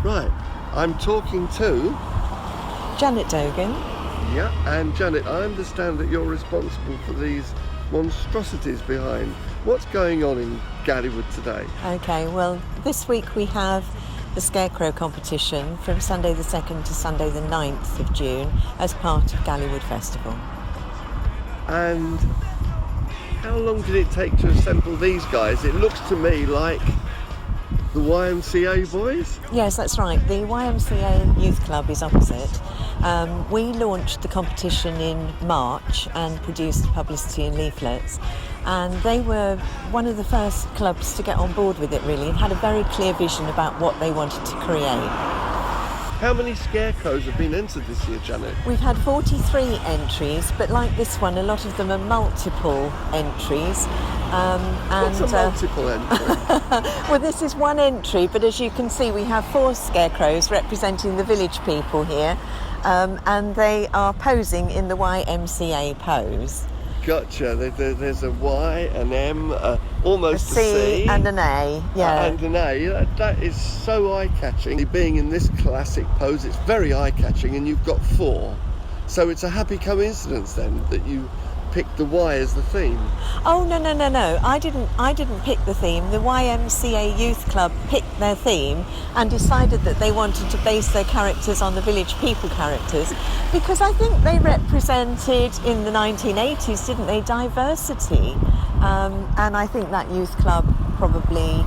Right, I'm talking to... Janet Dogan. Yeah, and Janet, I understand that you're responsible for these monstrosities behind. What's going on in Galleywood today? Okay, well, this week we have the Scarecrow competition from Sunday the 2nd to Sunday the 9th of June as part of Galleywood Festival. And how long did it take to assemble these guys? It looks to me like the YMCA boys? Yes, that's right. The YMCA Youth Club is opposite. We launched the competition in March and produced publicity and leaflets. And they were one of the first clubs to get on board with it, really, and had a very clear vision about what they wanted to create. How many Scarecrows have been entered this year, Janet? We've had 43 entries, but like this one, a lot of them are multiple entries. What's a multiple entry? Well, this is one entry, but as you can see, we have 4 Scarecrows representing the village people here, and they are posing in the YMCA pose. Gotcha. There's a Y, an M, almost a C. And an A, yeah. And an A. That is so eye-catching. Being in this classic pose, it's very eye-catching, and you've got 4. So it's a happy coincidence then that you picked the Y as the theme. Oh, no. I didn't pick the theme. The YMCA Youth Club picked their theme and decided that they wanted to base their characters on the village people characters, because I think they represented in the 1980s, didn't they, diversity. And I think that youth club probably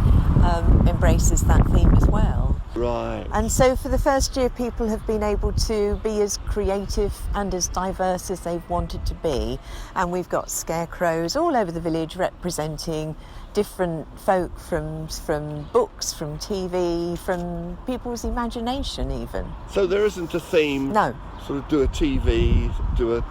embraces that theme as well. Right. And so for the first year, people have been able to be as creative and as diverse as they've wanted to be. And we've got Scarecrows all over the village representing different folk from books, from TV, from people's imagination even. So there isn't a theme? No. Sort of do a TV, do a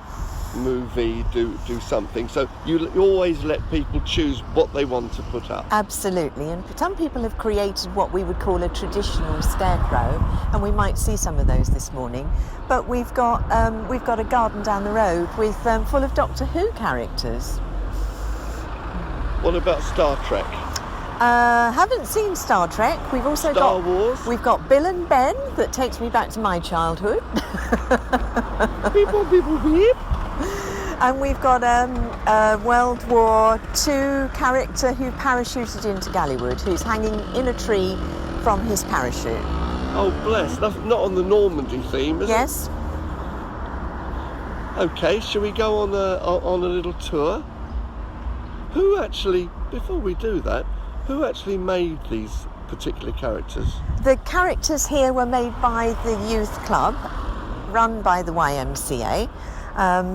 movie, do something. So you always let people choose what they want to put up. Absolutely, and some people have created what we would call a traditional scarecrow, and we might see some of those this morning. But we've got a garden down the road with full of Doctor Who characters. What about Star Trek? Haven't seen Star Trek. We've also Star Wars? We've got Bill and Ben, that takes me back to my childhood. Beep, beep, beep. And we've got a World War II character who parachuted into Galleywood, who's hanging in a tree from his parachute. Oh, bless. That's not on the Normandy theme, is it? Yes. Okay, shall we go on a little tour? Before we do that, who actually made these particular characters? The characters here were made by the youth club, run by the YMCA.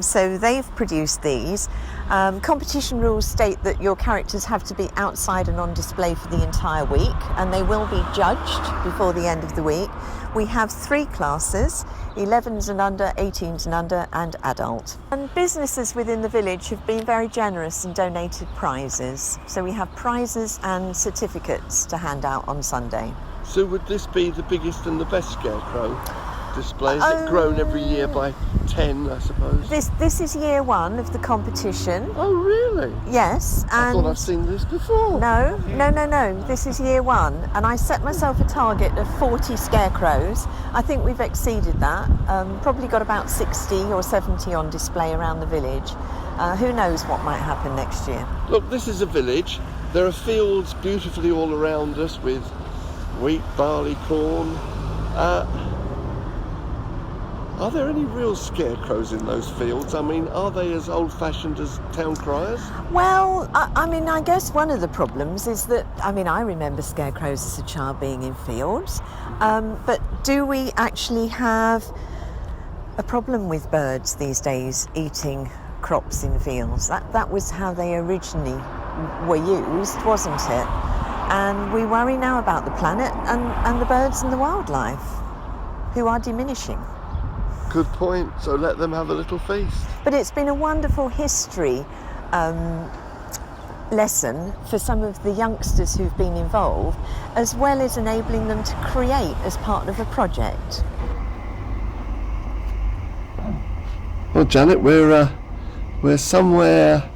So they've produced these. Competition rules state that your characters have to be outside and on display for the entire week, and they will be judged before the end of the week. We have 3 classes, 11s and under, 18s and under, and adult. And businesses within the village have been very generous and donated prizes. So we have prizes and certificates to hand out on Sunday. So would this be the biggest and the best Scarecrow display? Is it grown every year by 10, I suppose? This is year 1 of the competition. Oh, really? Yes. I thought I've seen this before. No. This is year 1, and I set myself a target of 40 Scarecrows. I think we've exceeded that. Probably got about 60 or 70 on display around the village. Who knows what might happen next year? Look, this is a village. There are fields beautifully all around us with wheat, barley, corn. Are there any real scarecrows in those fields? I mean, are they as old-fashioned as town criers? Well, I guess one of the problems is that, I remember scarecrows as a child being in fields, but do we actually have a problem with birds these days eating crops in fields? That was how they originally were used, wasn't it? And we worry now about the planet and the birds and the wildlife, who are diminishing. Good point. So let them have a little feast. But it's been a wonderful history lesson for some of the youngsters who've been involved, as well as enabling them to create as part of a project. Well, Janet, we're somewhere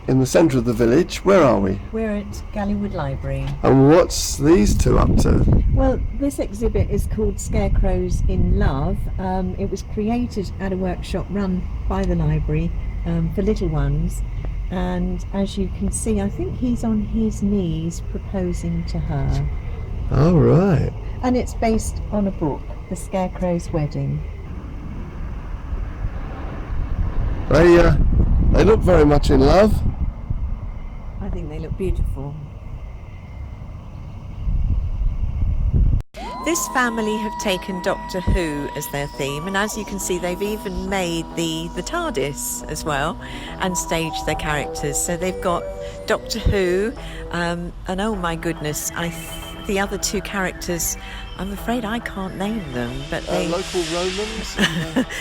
in the centre of the village. Where are we? We're at Galleywood Library. And what's these two up to? Well, this exhibit is called Scarecrows in Love. It was created at a workshop run by the library for little ones. And as you can see, I think he's on his knees proposing to her. All right. And it's based on a book, The Scarecrow's Wedding. They look very much in love. I think they look beautiful. This family have taken Doctor Who as their theme, and as you can see, they've even made the TARDIS as well and staged their characters. So they've got Doctor Who, and oh my goodness, the other two characters, I'm afraid I can't name them, but they... Local Romans?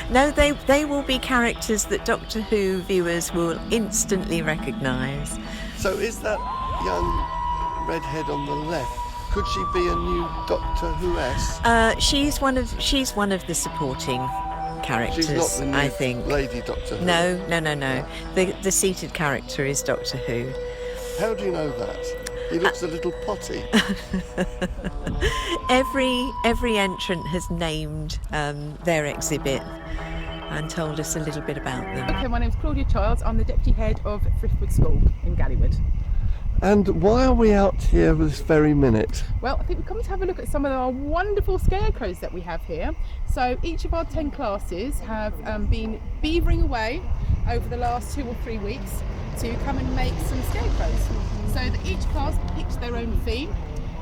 No, they will be characters that Doctor Who viewers will instantly recognise. So is that young redhead on the left, could she be a new Doctor Who-esque? She's one of the supporting characters. She's not the new I think. Lady Doctor Who? No. The seated character is Doctor Who. How do you know that? He looks a little potty. Every entrant has named their exhibit and told us a little bit about them. Okay, my name's Claudia Childs. I'm the Deputy Head of Thriftwood School in Galleywood. And why are we out here this very minute? Well, I think we've come to have a look at some of our wonderful scarecrows that we have here. So each of our 10 classes have been beavering away over the last 2 or 3 weeks to come and make some scarecrows. So that each class picks their own theme.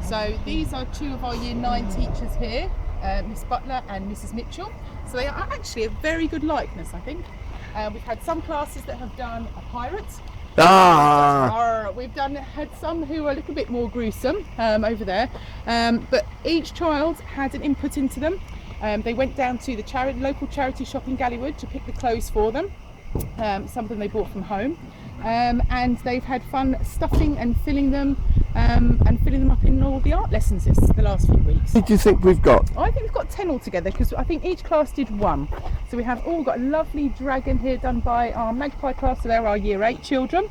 So these are 2 of our Year 9 teachers here, Miss Butler and Mrs Mitchell. So they are actually a very good likeness, I think. We've had some classes that have done a pirate. We've had some who are a little bit more gruesome over there, but each child had an input into them. They went down to the local charity shop in Galleywood to pick the clothes for them. Some of them they bought from home, and they've had fun stuffing and filling them up in all the art lessons the last few weeks. What do you think we've got? I think we've got 10 altogether, because I think each class did 1. So we have all got a lovely dragon here done by our Magpie class, so they're our Year 8 children.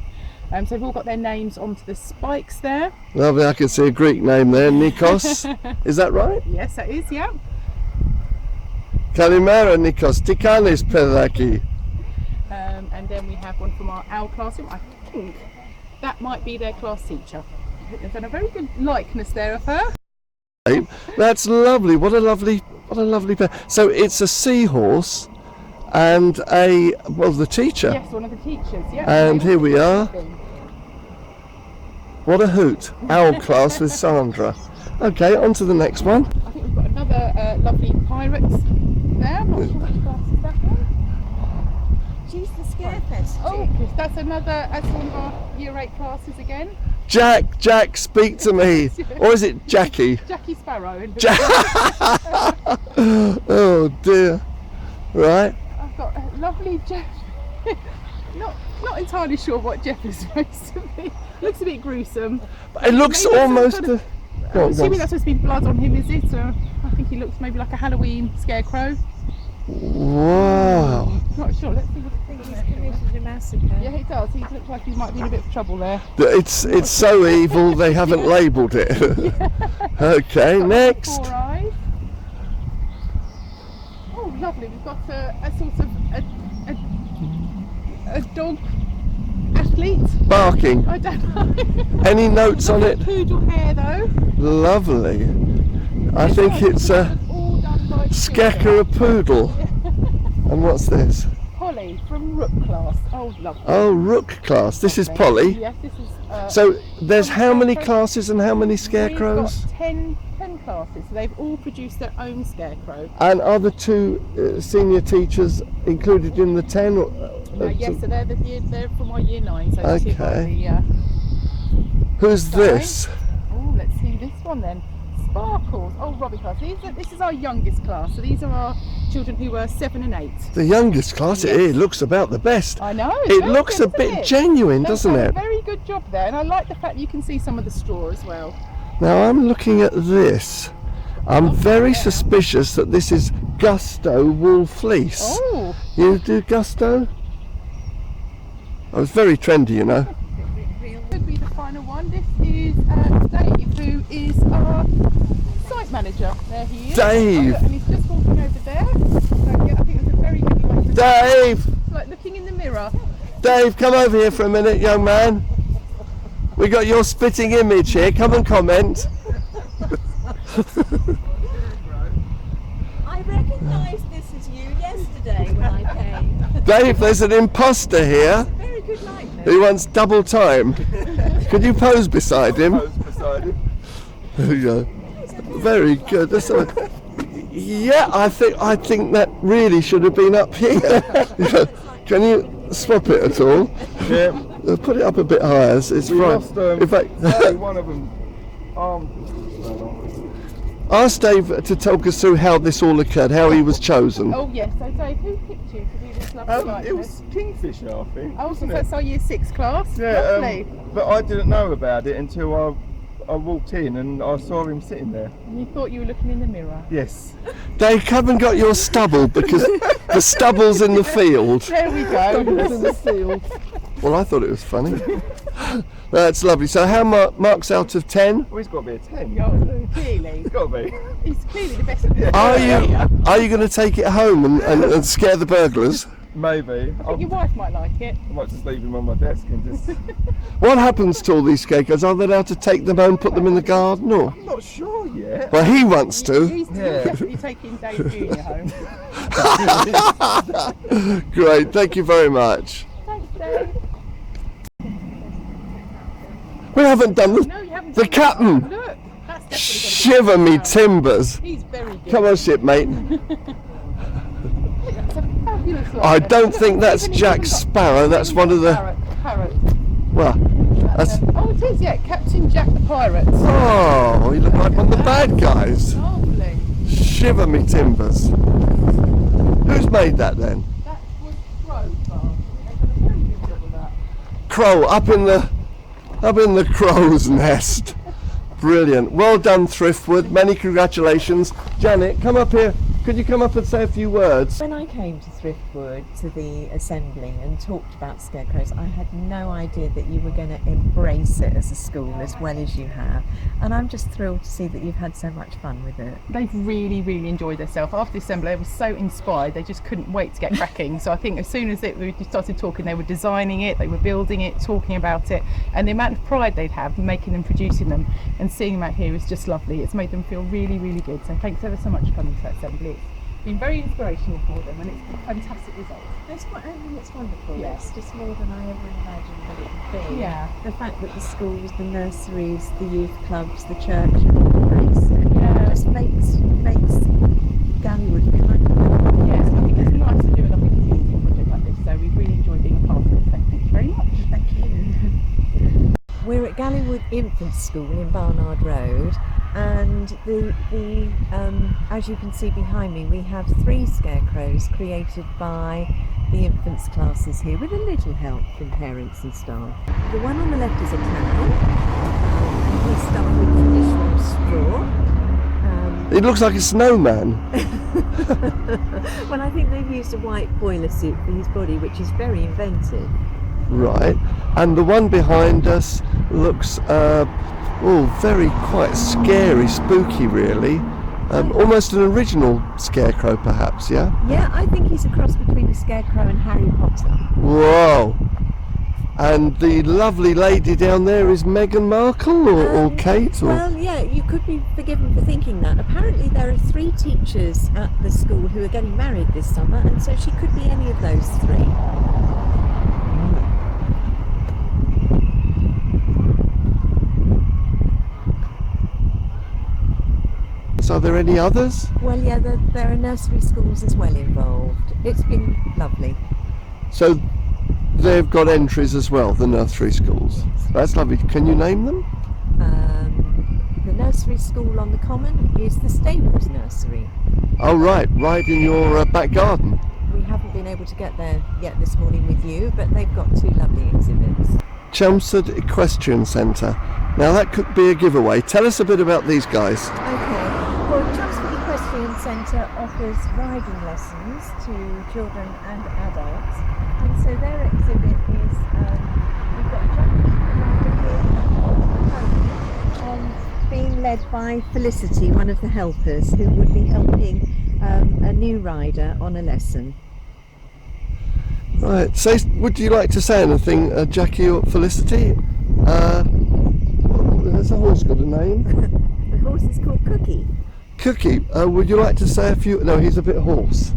So they've all got their names onto the spikes there. Lovely, I can see a Greek name there, Nikos. Is that right? Yes, that is, yeah. Kalimera Nikos, Tikanis Pedaki. And then we have one from our owl classroom. I think that might be their class teacher. They've done a very good likeness there of her. That's lovely. What a lovely pair. So it's a seahorse and the teacher. Yes, one of the teachers. Yeah. And here we are. What a hoot! Owl class with Sandra. Okay, on to the next one. I think we've got another lovely pirate there. I'm not sure which class is that one. She's the Scarefest. Oh, that's one of our Year 8 classes again. Jack, speak to me. Or is it Jackie? Jackie Sparrow. Oh dear. Right. I've got a lovely Jeff. Not entirely sure what Jeff is supposed to be. Looks a bit gruesome. It looks maybe almost. I'm assuming that's supposed to be blood on him, is it? I think he looks maybe like a Halloween scarecrow. Wow. Not sure. Let's see what I think He's committed a massacre. Yeah, he does. He looks like he might be in a bit of trouble there. It's so evil they haven't labelled it. Okay, next. 4 eyes. Oh, lovely. We've got a sort of a dog athlete. Barking. I don't know. Any notes on it? Poodle hair though. Lovely. I think it's a All done by Scarecrow poodle. And what's this? Polly from Rook class. Oh, lovely. Oh, Rook class. This is Polly. Yes, this is. So there's how many classes and how many scarecrows? We've got 10 classes, so they've all produced their own scarecrow. And are the 2 senior teachers included in the 10? Yes, so they're from our Year 9. So Okay. Who's this? Oh, let's see this one then. Sparkles. Oh, Robbie class. This is our youngest class. So these are our children who were 7 and 8. The youngest class. Yes. It looks about the best. I know. It looks a bit genuine, doesn't They've it? done a very good job there, and I like the fact you can see some of the straw as well. Now I'm looking at this. I'm very suspicious that this is Gusto wool fleece. Oh. You do Gusto? Oh, it's very trendy, you know. everyone. This is Dave, who is our site manager. There he is. Dave! Oh, look, and he's just walking over there. So, yeah, I think that's a very good way to Dave! It's like looking in the mirror. Dave, come over here for a minute, young man. We got your spitting image here. Come and comment. I recognised this as you yesterday when I came. Dave, there's an imposter here. Very good likeness. He wants double time. Could you pose beside him? There you go. Very good. That's all. Yeah, I think that really should have been up here. Can you swap it at all? Yeah. Put it up a bit higher. It's We right. lost In fact, one of them armed. ask Dave to talk us through how this all occurred, how he was chosen. Oh yes, so Dave, who picked you to do this lovely It likeness? was Kingfisher, I think. Oh, so wasn't that's it? our year 6 class. Yeah, Lovely. but I didn't know about it until I walked in and I saw him sitting there. And you thought you were looking in the mirror. Yes. Dave, come and got your stubble because the stubble's in the field. There we go. In the field. Well, I thought it was funny. That's lovely. So how marks out of 10? Well, he's got to be a 10. Oh, clearly. He's got to be. He's clearly the best of the Are you going to take it home and scare the burglars? Maybe. I think your wife might like it. I might just leave him on my desk and just... What happens to all these scarecrows? Are they allowed to take them home, put them in the garden, or? I'm not sure yet. Well, he wants to. He's Yeah. definitely taking Dave Jr. home. Great, thank you very much. Thanks, Dave. We haven't done No, you haven't. the done captain. that. Look, that's definitely Shiver me timbers. He's very good. Come on, shipmate. That's a fabulous one. I don't Look, think that's even Jack got- Sparrow. That's one of the. Parrot. Well, that's. Oh, it is, yeah. Captain Jack the Pirate. Oh, you look like one of the bad guys. Lovely. Shiver me timbers. Who's made that then? That was Crow Bar. They've done a very good job of that. Crow up in the crow's nest. Brilliant. Well done, Thriftwood. Many congratulations. Janet, come up here. Could you come up and say a few words? When I came to Thriftwood to the assembly and talked about Scarecrows, I had no idea that you were going to embrace it as a school as well as you have. And I'm just thrilled to see that you've had so much fun with it. They've really, really enjoyed themselves. After the assembly, they were so inspired, they just couldn't wait to get cracking. So I think as soon as we started talking, they were designing it, they were building it, talking about it, and the amount of pride they'd have making them, producing them, and seeing them out here is just lovely. It's made them feel really, really good. So thanks ever so much for coming to that assembly. It's been very inspirational for them, and it's a fantastic result. It's wonderful. Yeah. It's just more than I ever imagined that it would be. Yeah. The fact that the schools, the nurseries, the youth clubs, the church embrace it. Yeah. Just makes Galleywood feel like Yes, I think it's nice to do a lovely community project like this, so we've really enjoyed being a part of it. So thank you very much. Thank you. We're at Galleywood Infant School in Barnard Road, and as you can see behind me, we have 3 scarecrows created by the infants classes here with a little help from parents and staff. The one on the left is a cow, and he's stuffed with traditional straw. It looks like a snowman. Well, I think they've used a white boiler suit for his body, which is very inventive. Right. And the one behind us looks very quite scary, spooky really. Almost an original scarecrow perhaps, yeah? Yeah, I think he's a cross between a scarecrow and Harry Potter. Whoa. And the lovely lady down there is Meghan Markle or Kate? Or? Well, yeah, you could be forgiven for thinking that. Apparently there are 3 teachers at the school who are getting married this summer, and so she could be any of those 3. So are there any others? Well, yeah, there are nursery schools as well involved. It's been lovely. So they've got entries as well, the nursery schools. That's lovely. Can you name them? The nursery school on the common is the Stables Nursery. Oh right in your back garden. We haven't been able to get there yet this morning with you, but they've got 2 lovely exhibits. Chelmsford Equestrian Centre. Now that could be a giveaway. Tell us a bit about these guys. Okay, well, Chelmsford Equestrian Centre offers riding lessons to children and adults, and so their exhibit is, we've got a jump rider here, led by Felicity, one of the helpers, who would be helping a new rider on a lesson. Right, so would you like to say anything, Jackie or Felicity? Has the horse got a name? The horse is called Cookie. Cookie, would you like to say a few? No, he's a bit hoarse.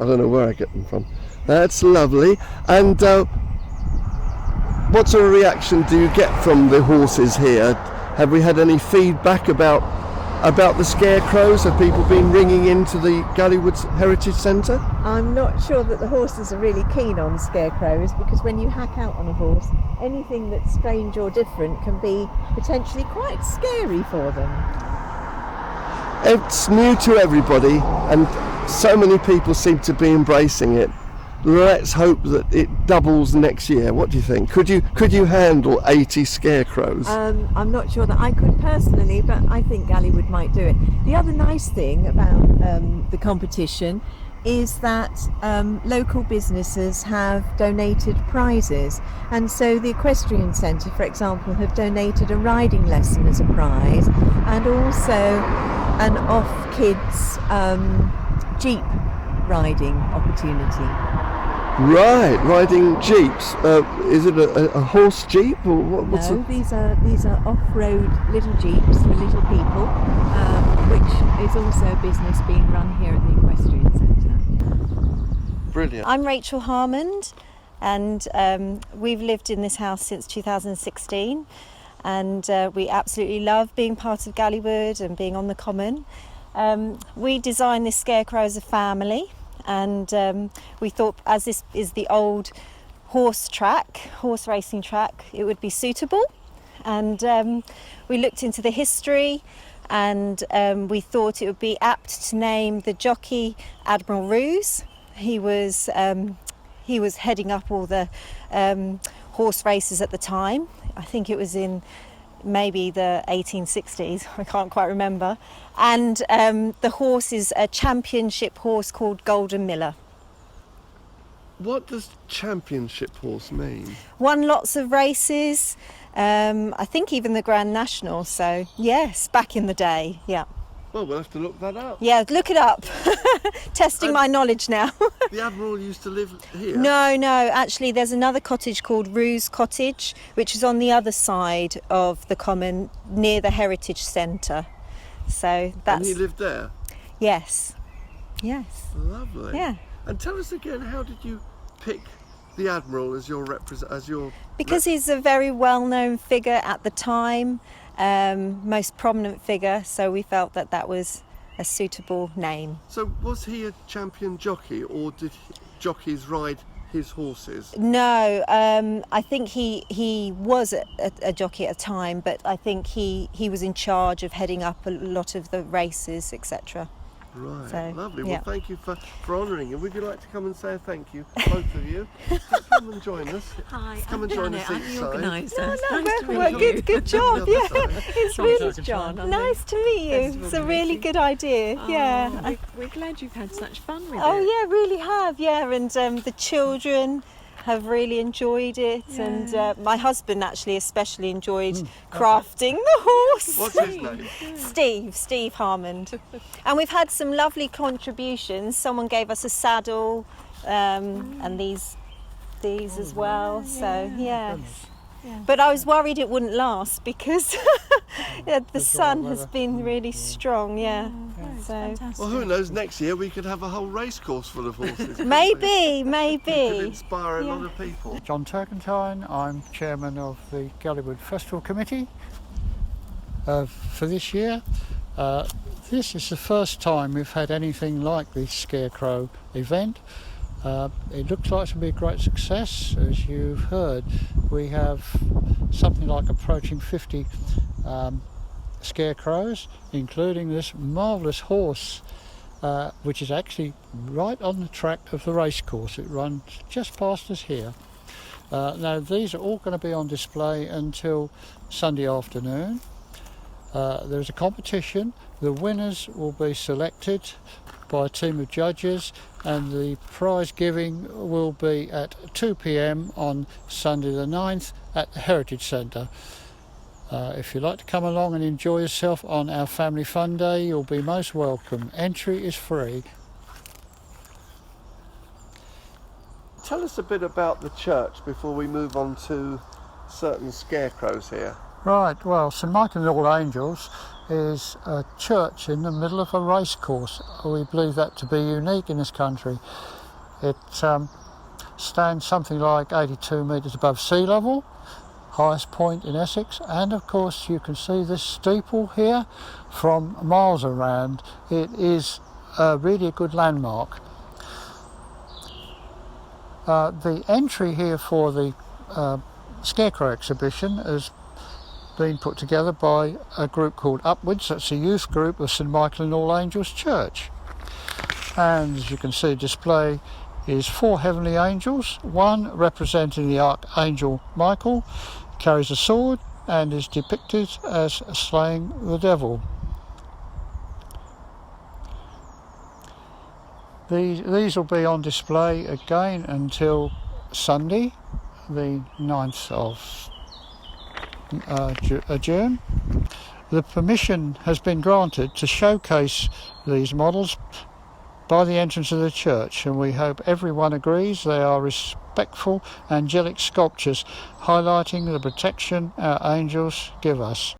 I don't know where I get them from. That's lovely. And what sort of reaction do you get from the horses here? Have we had any feedback about the Scarecrows? Have people been ringing into the Galleywood Heritage Centre? I'm not sure that the horses are really keen on Scarecrows, because when you hack out on a horse, anything that's strange or different can be potentially quite scary for them. It's new to everybody, and so many people seem to be embracing it. Let's hope that it doubles next year. What do you think? Could you handle 80 Scarecrows? I'm not sure that I could personally, but I think Galleywood might do it. The other nice thing about the competition is that local businesses have donated prizes, and so the Equestrian Centre, for example, have donated a riding lesson as a prize, and also an off-kids jeep riding opportunity. Right, riding jeeps. Is it a horse jeep or what's No, these are off-road little jeeps for little people, which is also a business being run here at the Equestrian Centre. Brilliant. I'm Rachel Harmond, and we've lived in this house since 2016, and we absolutely love being part of Galleywood and being on the common. We designed this Scarecrow as a family, and we thought, as this is the old horse racing track, it would be suitable. And we looked into the history, and we thought it would be apt to name the jockey Admiral Ruse. He was heading up all the horse races at the time. I think it was in maybe the 1860s, I can't quite remember. And the horse is a championship horse called Golden Miller. What does championship horse mean? Won lots of races, I think even the Grand National, so yes, back in the day, yeah. Well, we'll have to look that up. Yeah, look it up. Testing my knowledge now. The Admiral used to live here? No, actually there's another cottage called Ruse Cottage, which is on the other side of the common, near the Heritage Centre. So that's... And he lived there? Yes. Lovely. Yeah. And tell us again, how did you pick the Admiral as your Because he's a very well-known figure at the time, most prominent figure, so we felt that that was a suitable name. So was he a champion jockey, or did jockeys ride his horses? No, I think he was a jockey at a time, but I think he was in charge of heading up a lot of the races, etc. Right, So, lovely. yeah. Well, thank you for honouring him. Would you like to come and say a thank you, both of you? Come and join us. Hi, Come and join us each side. Good job. The Yeah, other side. it's really John. nice to meet you. It's a really good idea. Yeah. We're glad you've had such fun with Oh yeah, really have. Yeah, and the children have really enjoyed it, and my husband actually especially enjoyed crafting the horse. What's his name? Steve Harmond. And we've had some lovely contributions. Someone gave us a saddle, and these as well. So yes. But I was worried it wouldn't last because the sun has been really strong. Yeah. So Well, who knows? Next year we could have a whole race course full of horses. maybe. It could inspire a lot of people. John Turkentine, I'm chairman of the Galleywood Festival Committee for this year. This is the first time we've had anything like the Scarecrow event. It looks like to be a great success. As you've heard, we have something like approaching 50 Scarecrows, including this marvellous horse, which is actually right on the track of the race course. It runs just past us here. Now these are all going to be on display until Sunday afternoon. There's a competition. The winners will be selected by a team of judges, and the prize giving will be at 2 p.m. on Sunday the 9th at the Heritage Centre. If you'd like to come along and enjoy yourself on our Family Fun Day, you'll be most welcome. Entry is free. Tell us a bit about the church before we move on to certain scarecrows here. Right, well, St Michael and All Angels is a church in the middle of a race course. We believe that to be unique in this country. It stands something like 82 metres above sea level, highest point in Essex, and of course you can see this steeple here from miles around. It is really a good landmark. The entry here for the Scarecrow exhibition has been put together by a group called Upwards. That's a youth group of St Michael and All Angels Church. And as you can see, display is 4 heavenly angels, one representing the Archangel Michael, carries a sword and is depicted as slaying the devil. These will be on display again until Sunday, the 9th of June. The permission has been granted to showcase these models by the entrance of the church, and we hope everyone agrees they are respectful, angelic sculptures highlighting the protection our angels give us.